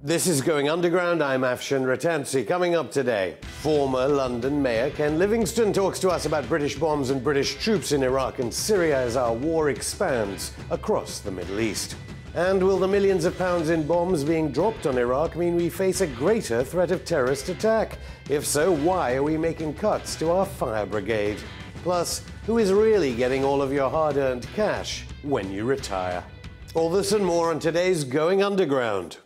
This is Going Underground. I'm Afshin Rattansi. Coming up today, former London Mayor Ken Livingstone talks to us about British bombs and British troops in Iraq and Syria as our war expands across the Middle East. And will the millions of pounds in bombs being dropped on Iraq mean we face a greater threat of terrorist attack? If so, why are we making cuts to our fire brigade? Plus, who is really getting all of your hard-earned cash when you retire? All this and more on today's Going Underground.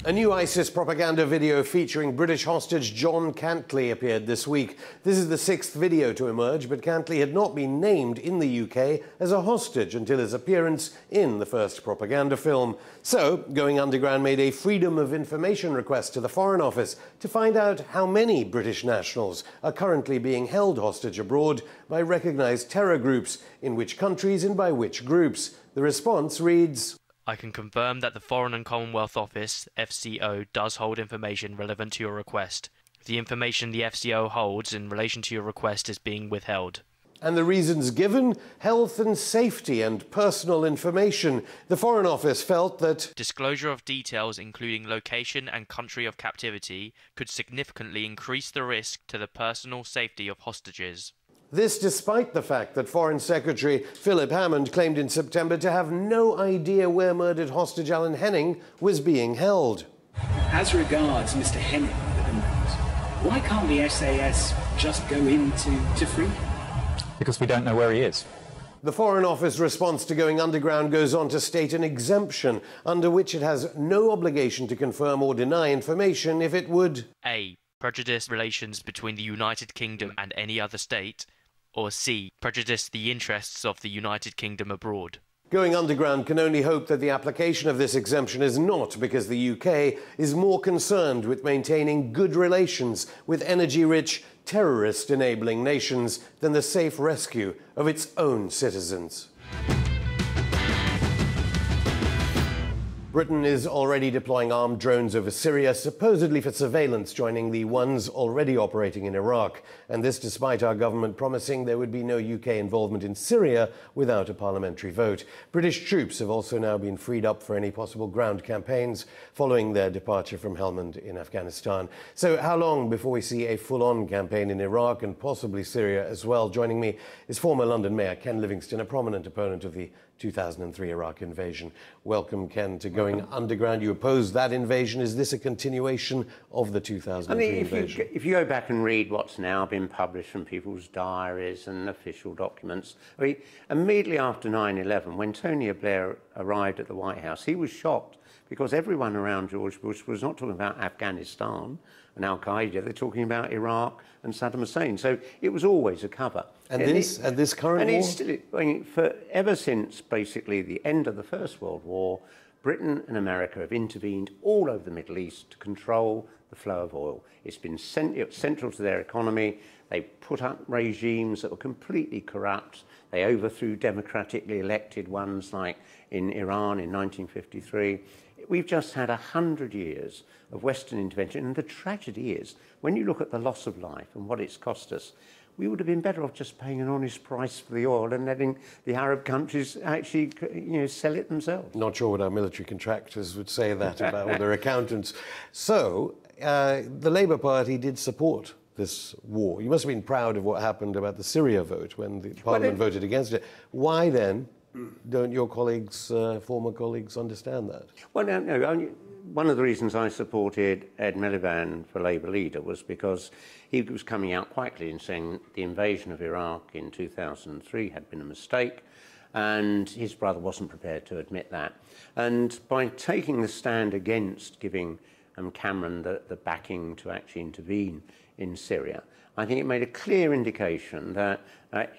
A new ISIS propaganda video featuring British hostage John Cantley appeared this week. This is the sixth video to emerge, but Cantley had not been named in the UK as a hostage until his appearance in the first propaganda film. So, Going Underground made a Freedom of Information request to the Foreign Office to find out how many British nationals are currently being held hostage abroad by recognised terror groups, in which countries and by which groups. The response reads, I can confirm that the Foreign and Commonwealth Office, FCO, does hold information relevant to your request. The information the FCO holds in relation to your request is being withheld. And the reasons given? Health and safety and personal information. The Foreign Office felt that disclosure of details including location and country of captivity could significantly increase the risk to the personal safety of hostages. This despite the fact that Foreign Secretary Philip Hammond claimed in September to have no idea where murdered hostage Alan Henning was being held. As regards Mr. Henning, why can't the SAS just go into freedom? Because we don't know where he is. The Foreign Office response to Going Underground goes on to state an exemption under which it has no obligation to confirm or deny information if it would A. Prejudice relations between the United Kingdom and any other state, or C. Prejudice the interests of the United Kingdom abroad. Going Underground can only hope that the application of this exemption is not because the UK is more concerned with maintaining good relations with energy-rich, terrorist-enabling nations than the safe rescue of its own citizens. Britain is already deploying armed drones over Syria, supposedly for surveillance, joining the ones already operating in Iraq. And this despite our government promising there would be no UK involvement in Syria without a parliamentary vote. British troops have also now been freed up for any possible ground campaigns following their departure from Helmand in Afghanistan. So how long before we see a full-on campaign in Iraq and possibly Syria as well? Joining me is former London Mayor Ken Livingstone, a prominent opponent of the 2003 Iraq invasion. Welcome, Ken, to Going Underground. You oppose that invasion. Is this a continuation of the 2003 invasion? If you go back and read what's now been published from people's diaries and official documents, immediately after 9/11, when Tony Blair arrived at the White House, he was shocked because everyone around George Bush was not talking about Afghanistan and Al-Qaeda, they're talking about Iraq and Saddam Hussein. So it was always a cover. And this current war? It's still, ever since basically the end of the First World War, Britain and America have intervened all over the Middle East to control the flow of oil. It's been central to their economy. They put up regimes that were completely corrupt. They overthrew democratically elected ones like in Iran in 1953. We've just had 100 years of Western intervention, and the tragedy is, when you look at the loss of life and what it's cost us, we would have been better off just paying an honest price for the oil and letting the Arab countries actually, sell it themselves. Not sure what our military contractors would say that about all their accountants. So, the Labour Party did support this war. You must have been proud of what happened about the Syria vote when the Parliament voted against it. Why then don't your colleagues, former colleagues, understand that? Well, no. One of the reasons I supported Ed Miliband for Labour leader was because he was coming out quite clearly and saying the invasion of Iraq in 2003 had been a mistake, and his brother wasn't prepared to admit that. And by taking the stand against giving Cameron the backing to actually intervene in Syria, I think it made a clear indication that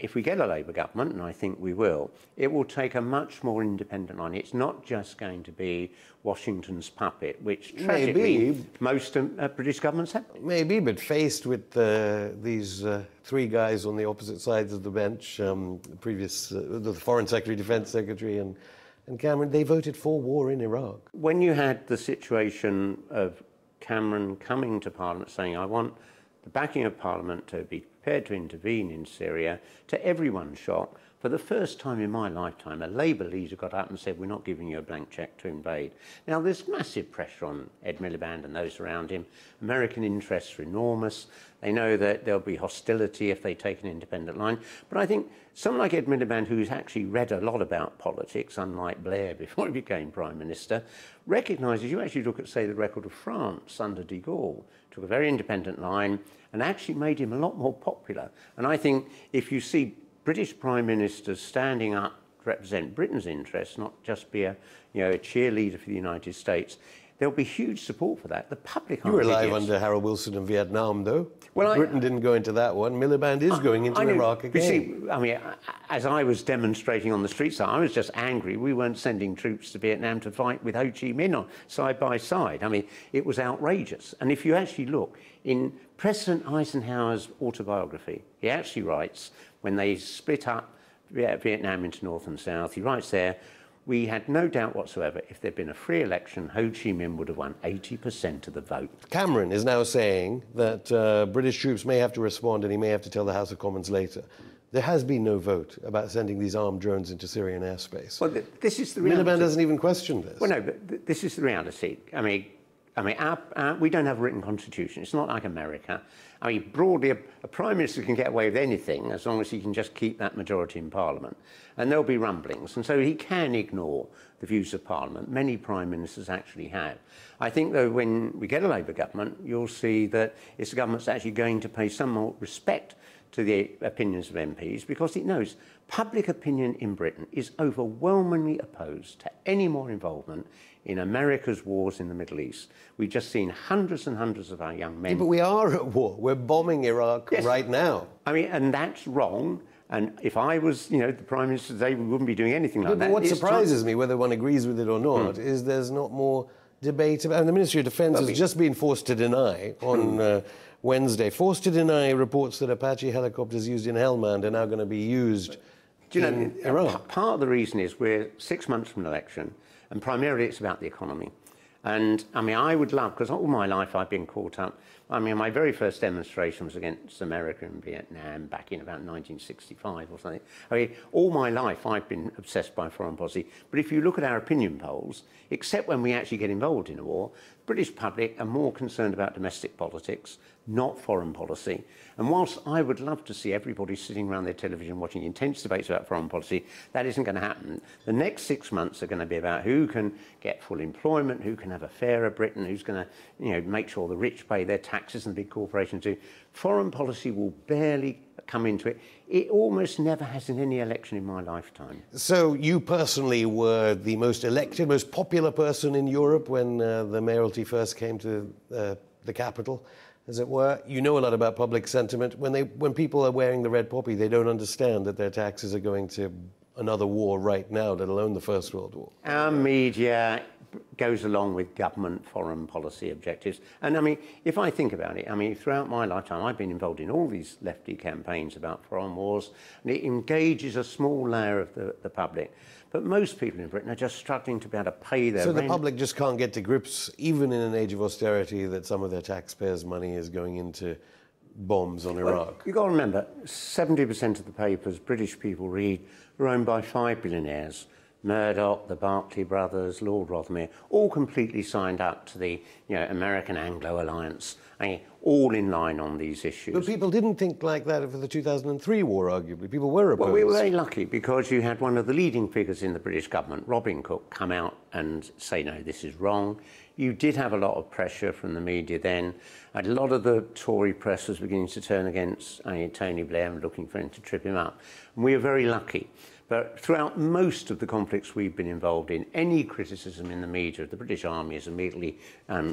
if we get a Labour government, and I think we will, it will take a much more independent line. It's not just going to be Washington's puppet, which tragically most British governments have. Maybe, but faced with these three guys on the opposite sides of the bench, the Foreign Secretary, Defence Secretary and Cameron, they voted for war in Iraq. When you had the situation of Cameron coming to Parliament saying, I want the backing of Parliament to be prepared prepared to intervene in Syria, to everyone's shock, for the first time in my lifetime, a Labour leader got up and said, we're not giving you a blank cheque to invade. Now, there's massive pressure on Ed Miliband and those around him. American interests are enormous. They know that there'll be hostility if they take an independent line. But I think someone like Ed Miliband, who's actually read a lot about politics, unlike Blair before he became Prime Minister, recognises, you actually look at, say, the record of France under de Gaulle, took a very independent line and actually made him a lot more popular. And I think if you see British Prime Ministers standing up to represent Britain's interests, not just be a cheerleader for the United States, there'll be huge support for that. The public aren't You were alive idiots. under Harold Wilson in Vietnam, though. Well, Britain didn't go into that one. Miliband is going into Iraq again. You see, I mean, as I was demonstrating on the streets, I was just angry. We weren't sending troops to Vietnam to fight with Ho Chi Minh side by side. I mean, it was outrageous. And if you actually look in President Eisenhower's autobiography, he actually writes, when they split up Vietnam into North and South, he writes there, we had no doubt whatsoever if there'd been a free election, Ho Chi Minh would have won 80% of the vote. Cameron is now saying that British troops may have to respond and he may have to tell the House of Commons later. There has been no vote about sending these armed drones into Syrian airspace. Well, this is the reality. Miliband doesn't even question this. Well, no, but this is the reality. I mean, we don't have a written constitution. It's not like America. I mean, broadly, a prime minister can get away with anything as long as he can just keep that majority in Parliament. And there'll be rumblings. And so he can ignore the views of Parliament. Many prime ministers actually have. I think, though, when we get a Labour government, you'll see that it's a government that's actually going to pay some more respect to the opinions of MPs, because it knows public opinion in Britain is overwhelmingly opposed to any more involvement in America's wars in the Middle East. We've just seen hundreds and hundreds of our young men... Yeah, but we are at war. We're bombing Iraq right now. I mean, and that's wrong. And if I was, the Prime Minister today, we wouldn't be doing anything like that. But what surprises me, whether one agrees with it or not, is there's not more debate about... And the Ministry of Defence has just been forced to deny on... Wednesday, forced to deny reports that Apache helicopters used in Helmand are now going to be used in Iraq. Part of the reason is we're 6 months from an election, and primarily it's about the economy. And, I mean, I would love, because all my life I've been caught up, I mean, my very first demonstration was against America in Vietnam back in about 1965 or something. I mean, all my life I've been obsessed by foreign policy. But if you look at our opinion polls, except when we actually get involved in a war, the British public are more concerned about domestic politics, not foreign policy. And whilst I would love to see everybody sitting around their television watching intense debates about foreign policy, that isn't going to happen. The next 6 months are going to be about who can get full employment, who can have a fairer Britain, who's going to make sure the rich pay their taxes and the big corporations do. Foreign policy will barely come into it. It almost never has in any election in my lifetime. So you personally were the most elected, most popular person in Europe when the mayoralty first came to the capital, as it were. You know a lot about public sentiment. When people are wearing the red poppy, they don't understand that their taxes are going to another war right now, let alone the First World War. Our media goes along with government foreign policy objectives. And I mean, if I think about it, I mean, throughout my lifetime, I've been involved in all these lefty campaigns about foreign wars, and it engages a small layer of the public. But most people in Britain are just struggling to be able to pay their rent. So the public just can't get to grips, even in an age of austerity, that some of their taxpayers' money is going into bombs on Iraq. You've got to remember, 70% of the papers British people read are owned by 5 billionaires. Murdoch, the Barclay brothers, Lord Rothermere, all completely signed up to the American Anglo Alliance, all in line on these issues. But people didn't think like that for the 2003 war, arguably. People were opposed. Well, we were very lucky because you had one of the leading figures in the British government, Robin Cook, come out and say, no, this is wrong. You did have a lot of pressure from the media then. A lot of the Tory press was beginning to turn against Tony Blair and looking for him to trip him up. And we were very lucky. But throughout most of the conflicts we've been involved in, any criticism in the media of the British Army is immediately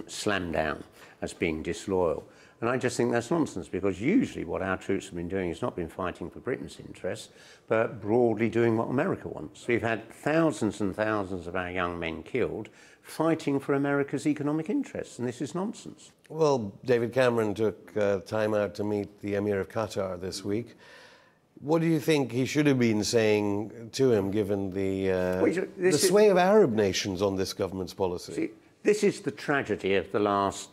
slammed down as being disloyal. And I just think that's nonsense, because usually what our troops have been doing has not been fighting for Britain's interests, but broadly doing what America wants. We've had thousands and thousands of our young men killed fighting for America's economic interests, and this is nonsense. Well, David Cameron took time out to meet the Emir of Qatar this week. What do you think he should have been saying to him, given the sway of Arab nations on this government's policy? See, this is the tragedy of the last,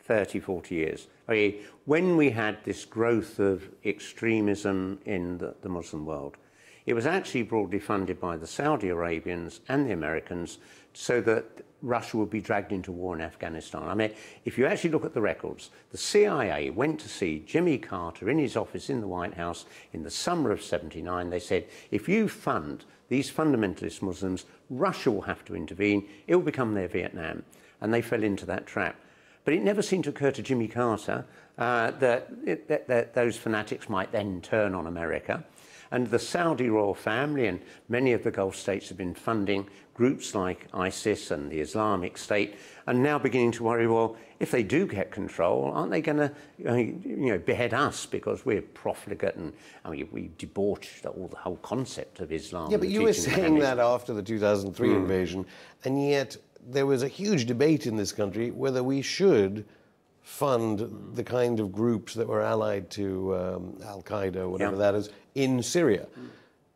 30, 40 years. When we had this growth of extremism in the Muslim world, it was actually broadly funded by the Saudi Arabians and the Americans so that Russia would be dragged into war in Afghanistan. I mean, if you actually look at the records, the CIA went to see Jimmy Carter in his office in the White House in the summer of '79. They said, if you fund these fundamentalist Muslims, Russia will have to intervene. It will become their Vietnam. And they fell into that trap. But it never seemed to occur to Jimmy Carter that those fanatics might then turn on America. And the Saudi royal family and many of the Gulf states have been funding groups like ISIS and the Islamic State, and now beginning to worry, well, if they do get control, aren't they going to behead us because we're profligate and we debauched the whole concept of Islam. Yeah, but you were saying that after the 2003 invasion, and yet there was a huge debate in this country whether we should fund the kind of groups that were allied to Al-Qaeda, whatever that is, in Syria.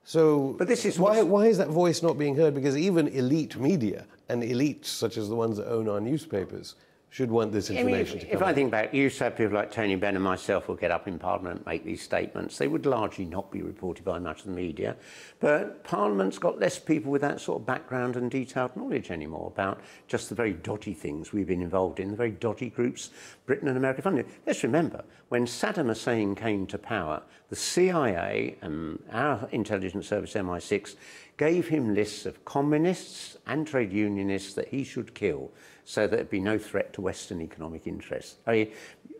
So but this is why is that voice not being heard? Because even elite media and elites such as the ones that own our newspapers should want this information to come If I think back, you used to have people like Tony Benn and myself will get up in Parliament and make these statements. They would largely not be reported by much of the media. But Parliament's got less people with that sort of background and detailed knowledge anymore about just the very dodgy things we've been involved in, the very dodgy groups Britain and America funded. Let's remember, when Saddam Hussein came to power, the CIA and our intelligence service, MI6, gave him lists of communists and trade unionists that he should kill so that there'd be no threat to Western economic interests. I mean,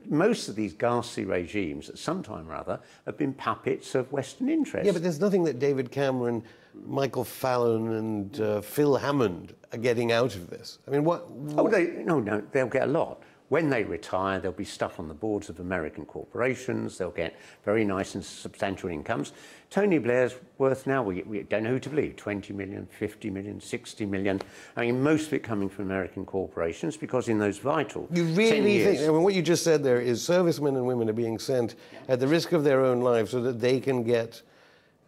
most of these ghastly regimes at some time or other have been puppets of Western interests. Yeah, but there's nothing that David Cameron, Michael Fallon and Phil Hammond are getting out of this. I mean, what? Oh, no, they'll get a lot. When they retire, there'll be stuff on the boards of American corporations. They'll get very nice and substantial incomes. Tony Blair's worth now, we don't know who to believe, 20 million, 50 million, 60 million. I mean, most of it coming from American corporations because in those vital 10 years... You really think, I mean, what you just said there is servicemen and women are being sent at the risk of their own lives so that they can get...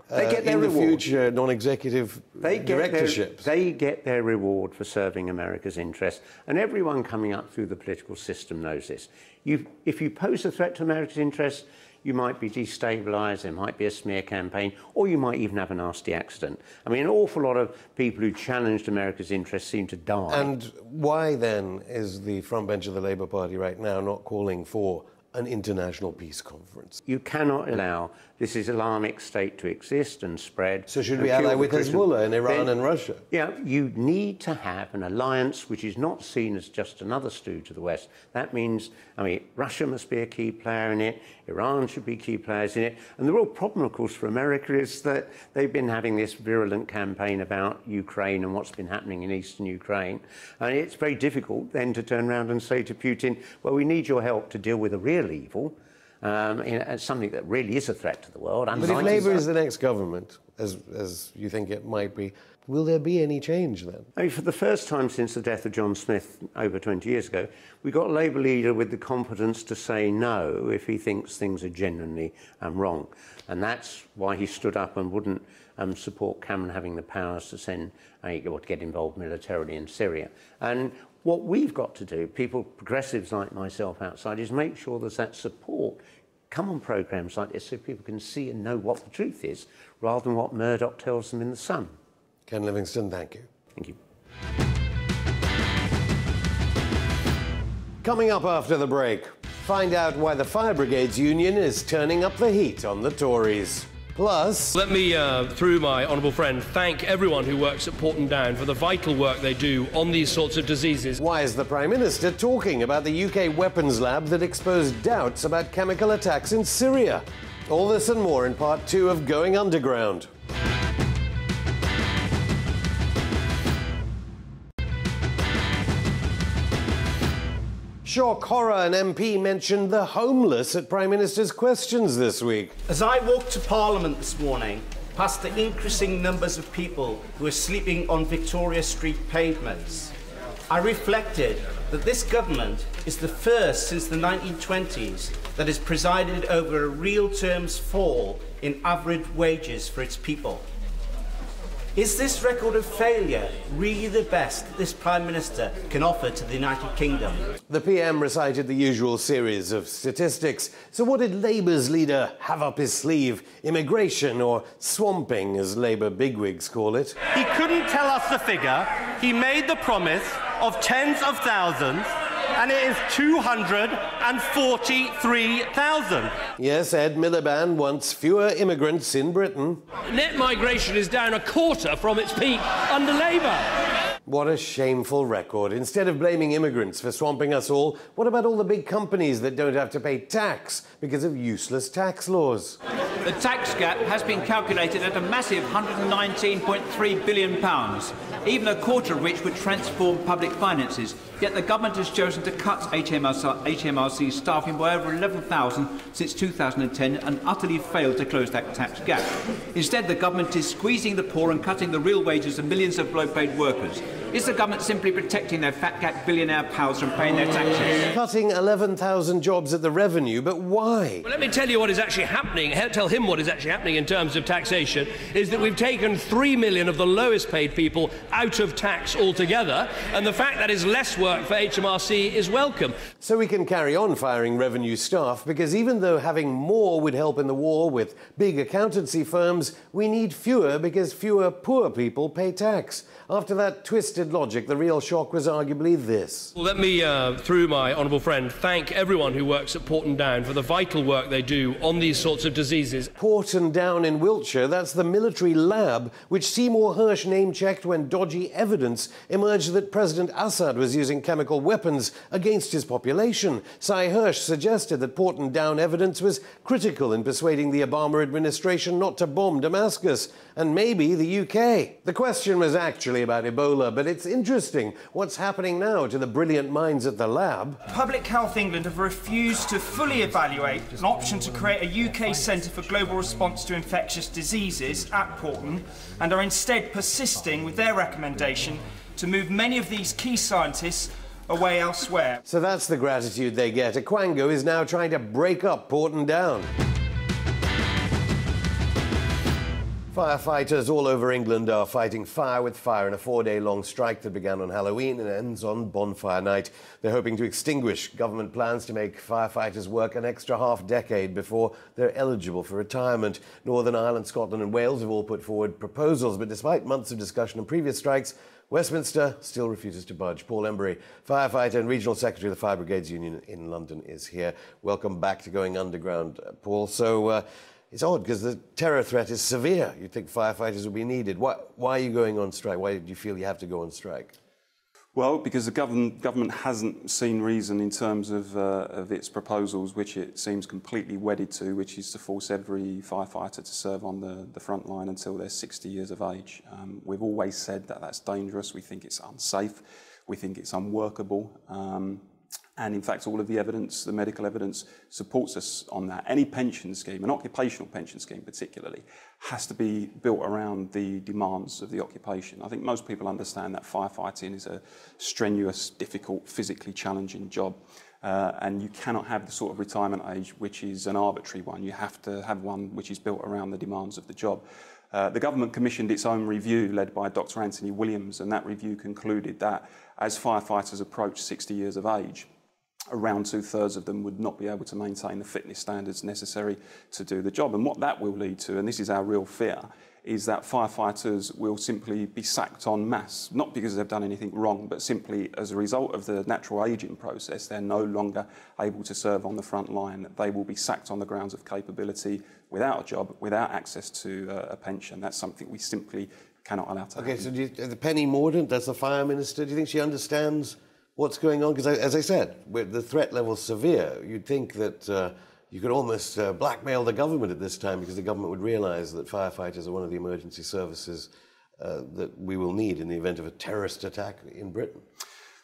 They get their in reward. The future, non-executive directorships. They get their reward for serving America's interests. And everyone coming up through the political system knows this. If you pose a threat to America's interests, you might be destabilised, there might be a smear campaign, or you might even have a nasty accident. I mean, an awful lot of people who challenged America's interests seem to die. And why, then, is the front bench of the Labour Party right now not calling for an international peace conference? You cannot allow this Islamic State to exist and spread. So should we ally with Hezbollah in Iran and Russia? Yeah, you need to have an alliance which is not seen as just another stooge of the West. That means, I mean, Russia must be a key player in it, Iran should be key players in it. And the real problem, of course, for America is that they've been having this virulent campaign about Ukraine and what's been happening in eastern Ukraine. And it's very difficult then to turn around and say to Putin, well, we need your help to deal with a real evil, something that really is a threat to the world. But if Labour is the next government, as you think it might be, will there be any change then? I mean, for the first time since the death of John Smith over 20 years ago, we got a Labour leader with the confidence to say no if he thinks things are genuinely wrong. And that's why he stood up and wouldn't support Cameron having the powers to send or to get involved militarily in Syria. And what we've got to do, people, progressives like myself outside, is make sure there's that support. Come on programmes like this so people can see and know what the truth is, rather than what Murdoch tells them in The Sun. Ken Livingstone, thank you. Thank you. Coming up after the break, find out why the Fire Brigades Union is turning up the heat on the Tories. Plus... Let me, through my honourable friend, thank everyone who works at Porton Down for the vital work they do on these sorts of diseases. Why is the Prime Minister talking about the UK weapons lab that exposed doubts about chemical attacks in Syria? All this and more in part 2 of Going Underground. Shock horror, an MP mentioned the homeless at Prime Minister's questions this week. As I walked to Parliament this morning, past the increasing numbers of people who are sleeping on Victoria Street pavements, I reflected that this government is the first since the 1920s that has presided over a real terms fall in average wages for its people. Is this record of failure really the best that this Prime Minister can offer to the United Kingdom? The PM recited the usual series of statistics. So what did Labour's leader have up his sleeve? Immigration, or swamping, as Labour bigwigs call it? He couldn't tell us the figure. He made the promise of tens of thousands, and it is 243,000. Yes, Ed Miliband wants fewer immigrants in Britain. Net migration is down a quarter from its peak under Labour. What a shameful record. Instead of blaming immigrants for swamping us all, what about all the big companies that don't have to pay tax because of useless tax laws? The tax gap has been calculated at a massive £119.3 billion, even a quarter of which would transform public finances. Yet the government has chosen to cut HMRC's staffing by over 11,000 since 2010 and utterly failed to close that tax gap. Instead, the government is squeezing the poor and cutting the real wages of millions of low-paid workers. Is the government simply protecting their fat-cat billionaire pals from paying their taxes? Cutting 11,000 jobs at the revenue, but why? Well, let me tell you what is actually happening, tell him what is actually happening in terms of taxation, is that we've taken 3 million of the lowest paid people out of tax altogether, and the fact that is less work for HMRC is welcome. So we can carry on firing revenue staff, because even though having more would help in the war with big accountancy firms, we need fewer because fewer poor people pay tax. After that twisted logic, the real shock was arguably this. Well, let me, through my honourable friend, thank everyone who works at Porton Down for the vital work they do on these sorts of diseases. Porton Down in Wiltshire, that's the military lab which Seymour Hersh name-checked when dodgy evidence emerged that President Assad was using chemical weapons against his population. Cy Hersh suggested that Porton Down evidence was critical in persuading the Obama administration not to bomb Damascus, and maybe the UK. The question was actually about Ebola, but it's interesting what's happening now to the brilliant minds at the lab. Public Health England have refused to fully evaluate an option to create a UK Centre for Global Response to Infectious Diseases at Porton, and are instead persisting with their recommendation to move many of these key scientists away elsewhere. So that's the gratitude they get. Aquango is now trying to break up Porton Down. Firefighters all over England are fighting fire with fire in a 4-day-long strike that began on Halloween and ends on Bonfire Night. They're hoping to extinguish government plans to make firefighters work an extra half-decade before they're eligible for retirement. Northern Ireland, Scotland and Wales have all put forward proposals, but despite months of discussion and previous strikes, Westminster still refuses to budge. Paul Embry, firefighter and regional secretary of the Fire Brigades Union in London, is here. Welcome back to Going Underground, Paul. So, it's odd because the terror threat is severe. You'd think firefighters would be needed. Why are you going on strike? Why do you feel you have to go on strike? Well, because the government hasn't seen reason in terms of its proposals, which it seems completely wedded to, which is to force every firefighter to serve on the front line until they're 60 years of age. We've always said that that's dangerous. We think it's unsafe. We think it's unworkable. And in fact, all of the evidence, the medical evidence, supports us on that. Any pension scheme, an occupational pension scheme particularly, has to be built around the demands of the occupation. I think most people understand that firefighting is a strenuous, difficult, physically challenging job. And you cannot have the sort of retirement age which is an arbitrary one. You have to have one which is built around the demands of the job. The government commissioned its own review led by Dr. Anthony Williams, and that review concluded that as firefighters approach 60 years of age, around 2/3 of them would not be able to maintain the fitness standards necessary to do the job. And what that will lead to, and this is our real fear, is that firefighters will simply be sacked en masse, not because they've done anything wrong, but simply as a result of the natural ageing process. They're no longer able to serve on the front line. They will be sacked on the grounds of capability, without a job, without access to a pension. That's something we simply cannot allow to happen. Okay, so Penny Mordaunt, that's the Fire Minister, do you think she understands what's going on? Because, as I said, with the threat level severe, you'd think that you could almost blackmail the government at this time, because the government would realise that firefighters are one of the emergency services that we will need in the event of a terrorist attack in Britain.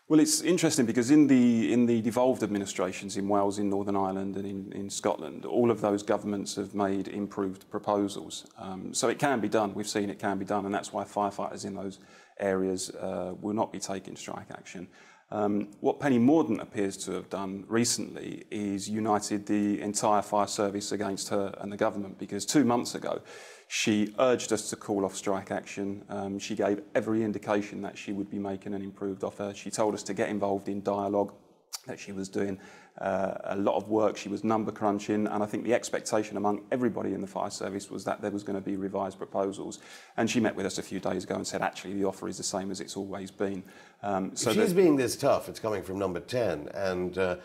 Well, it's interesting because in the devolved administrations in Wales, in Northern Ireland and in Scotland, all of those governments have made improved proposals. So it can be done. We've seen it can be done, and that's why firefighters in those areas will not be taking strike action. What Penny Mordaunt appears to have done recently is united the entire fire service against her and the government, because 2 months ago she urged us to call off strike action. She gave every indication that she would be making an improved offer. She told us to get involved in dialogue, that she was doing a lot of work, she was number crunching, and I think the expectation among everybody in the fire service was that there was going to be revised proposals. And she met with us a few days ago and said, actually, the offer is the same as it's always been. So if she's being this tough, it's coming from number 10, and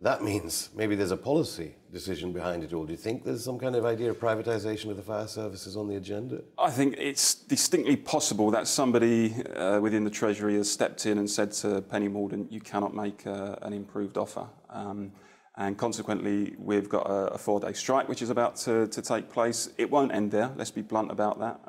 that means maybe there's a policy decision behind it all. Do you think there's some kind of idea of privatisation of the fire services on the agenda? I think it's distinctly possible that somebody within the Treasury has stepped in and said to Penny Mordaunt, you cannot make an improved offer. And consequently, we've got a 4-day strike, which is about to take place. It won't end there, let's be blunt about that.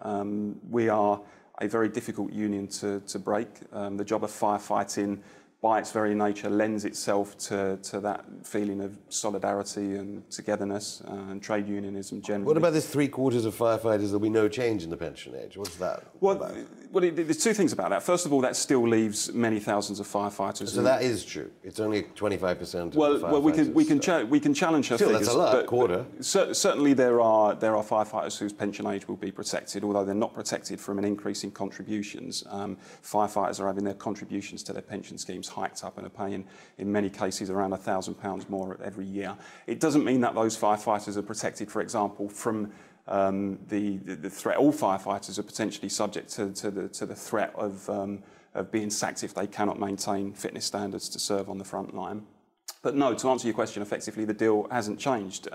We are a very difficult union to break. The job of firefighting, by its very nature, lends itself to that feeling of solidarity and togetherness and trade unionism generally. What about this 3/4 of firefighters, there'll be no change in the pension age? What's that? Well, there's two things about that. First of all, that still leaves many thousands of firefighters. So that is true. It's only 25% of the firefighters. Well, we can challenge her figures. Still, that's a lot, quarter. Certainly there are firefighters whose pension age will be protected, although they're not protected from an increase in contributions. Firefighters are having their contributions to their pension schemes hiked up and are paying, in many cases, around £1,000 more every year. It doesn't mean that those firefighters are protected, for example, from the threat. All firefighters are potentially subject to the threat of being sacked if they cannot maintain fitness standards to serve on the front line. But no, to answer your question effectively, the deal hasn't changed.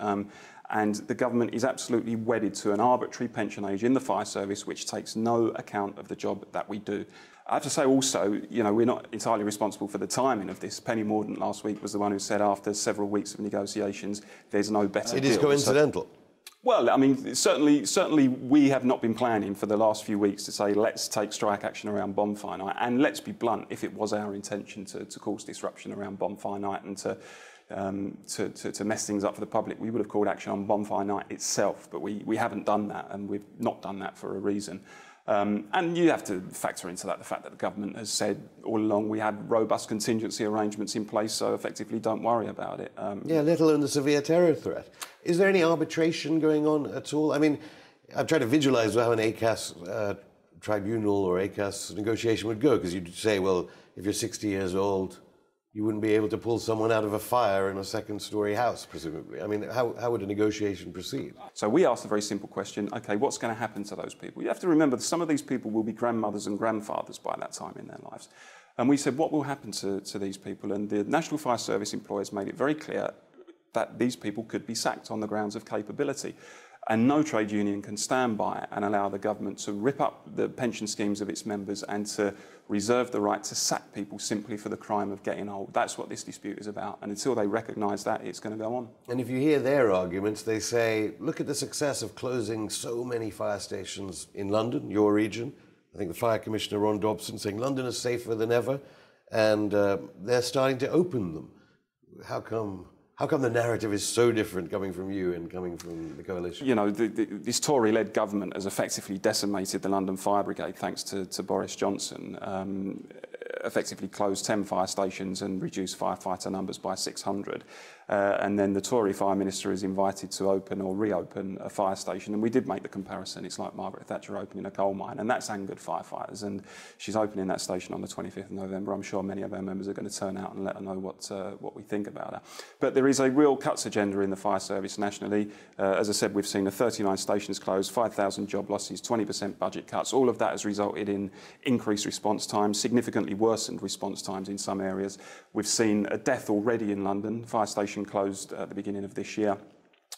And the government is absolutely wedded to an arbitrary pension age in the fire service which takes no account of the job that we do. I have to say also, you know, we're not entirely responsible for the timing of this. Penny Mordaunt last week was the one who said after several weeks of negotiations, there's no better deal. It is coincidental. Well, I mean, certainly we have not been planning for the last few weeks to say, let's take strike action around bonfire night. And let's be blunt, if it was our intention to cause disruption around bonfire night and to mess things up for the public, we would have called action on bonfire night itself. But we haven't done that, and we've not done that for a reason. And you have to factor into that the fact that the government has said all along we had robust contingency arrangements in place, so effectively don't worry about it. Yeah, let alone the severe terror threat. Is there any arbitration going on at all? I mean, I'm trying to visualise how an ACAS tribunal or ACAS negotiation would go, because you'd say, well, if you're 60 years old, you wouldn't be able to pull someone out of a fire in a second-storey house, presumably. I mean, how would a negotiation proceed? So we asked a very simple question, OK, what's going to happen to those people? You have to remember that some of these people will be grandmothers and grandfathers by that time in their lives. And we said, what will happen to these people? And the National Fire Service employers made it very clear that these people could be sacked on the grounds of capability. And no trade union can stand by and allow the government to rip up the pension schemes of its members and to reserve the right to sack people simply for the crime of getting old. That's what this dispute is about. And until they recognise that, it's going to go on. And if you hear their arguments, they say, look at the success of closing so many fire stations in London, your region. I think the Fire Commissioner, Ron Dobson, saying London is safer than ever. And they're starting to open them. How come the narrative is so different coming from you and coming from the coalition? You know, this Tory-led government has effectively decimated the London Fire Brigade, thanks to Boris Johnson. Effectively closed 10 fire stations and reduced firefighter numbers by 600. And then the Tory Fire Minister is invited to open or reopen a fire station. And we did make the comparison. It's like Margaret Thatcher opening a coal mine. And that's angered firefighters. And she's opening that station on the 25th of November. I'm sure many of our members are going to turn out and let her know what we think about her. But there is a real cuts agenda in the fire service nationally. As I said, we've seen 39 stations closed, 5,000 job losses, 20% budget cuts. All of that has resulted in increased response times, significantly worsened response times in some areas. We've seen a death already in London. Fire station closed at the beginning of this year.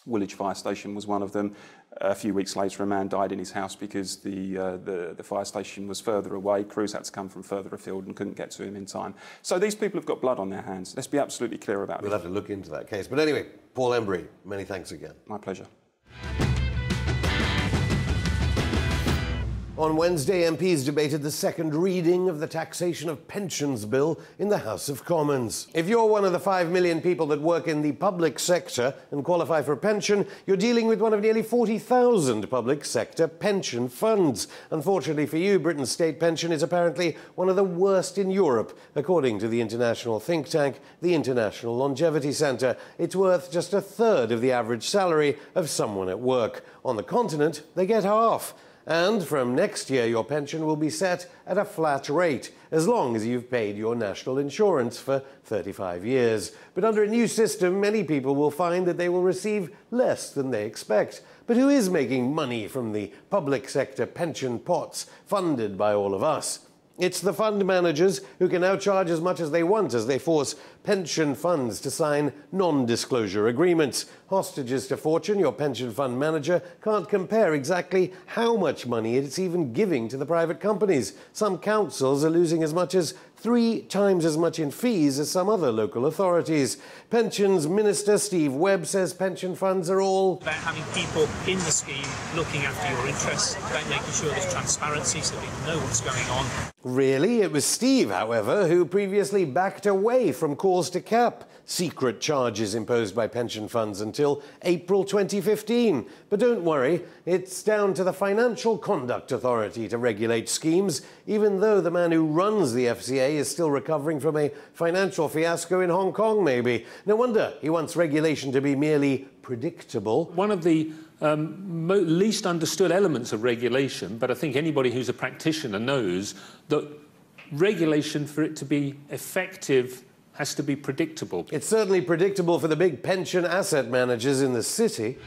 Woolwich Fire Station was one of them. A few weeks later, a man died in his house because the fire station was further away. Crews had to come from further afield and couldn't get to him in time. So these people have got blood on their hands. Let's be absolutely clear about it. We'll have to look into that case. But anyway, Paul Embry, many thanks again. My pleasure. On Wednesday, MPs debated the second reading of the taxation of pensions bill in the House of Commons. If you're one of the 5 million people that work in the public sector and qualify for a pension, you're dealing with one of nearly 40,000 public sector pension funds. Unfortunately for you, Britain's state pension is apparently one of the worst in Europe, according to the international think tank, the International Longevity Centre. It's worth just a third of the average salary of someone at work. On the continent, they get half. And from next year, your pension will be set at a flat rate, as long as you've paid your national insurance for 35 years. But under a new system, many people will find that they will receive less than they expect. But who is making money from the public sector pension pots funded by all of us? It's the fund managers who can now charge as much as they want as they force pension funds to sign non-disclosure agreements. Hostages to fortune, your pension fund manager can't compare exactly how much money it's even giving to the private companies. Some councils are losing as much as 3 times as much in fees as some other local authorities. Pensions Minister Steve Webb says pension funds are all about having people in the scheme looking after your interests, about making sure there's transparency so people know what's going on. Really? It was Steve, however, who previously backed away from calls to cap secret charges imposed by pension funds until April 2015. But don't worry, it's down to the Financial Conduct Authority to regulate schemes, even though the man who runs the FCA is still recovering from a financial fiasco in Hong Kong, maybe. No wonder he wants regulation to be merely predictable. One of the least understood elements of regulation, but I think anybody who's a practitioner knows that regulation, for it to be effective, has to be predictable. It's certainly predictable for the big pension asset managers in the city.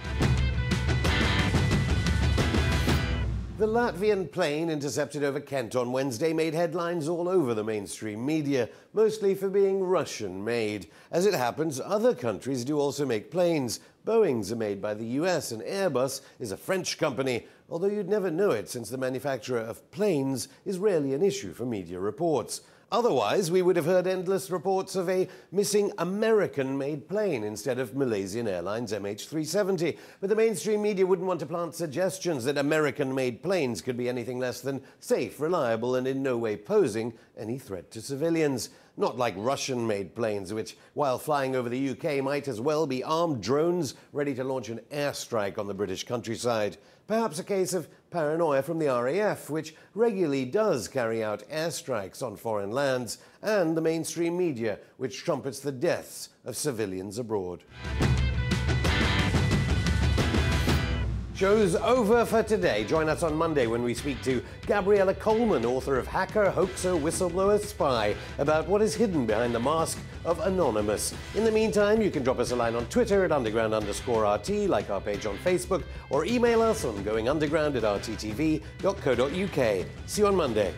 The Latvian plane intercepted over Kent on Wednesday made headlines all over the mainstream media, mostly for being Russian-made. As it happens, other countries do also make planes. Boeing's are made by the US and Airbus is a French company, although you'd never know it since the manufacturer of planes is rarely an issue for media reports. Otherwise, we would have heard endless reports of a missing American-made plane instead of Malaysian Airlines MH370. But the mainstream media wouldn't want to plant suggestions that American-made planes could be anything less than safe, reliable, and in no way posing any threat to civilians. Not like Russian-made planes, which, while flying over the UK, might as well be armed drones ready to launch an airstrike on the British countryside. Perhaps a case of paranoia from the RAF, which regularly does carry out airstrikes on foreign lands, and the mainstream media, which trumpets the deaths of civilians abroad. Show's over for today. Join us on Monday when we speak to Gabriella Coleman, author of Hacker, Hoaxer, Whistleblower, Spy, about what is hidden behind the mask of Anonymous. In the meantime, you can drop us a line on Twitter at underground_RT, like our page on Facebook, or email us on goingunderground@rttv.co.uk. See you on Monday.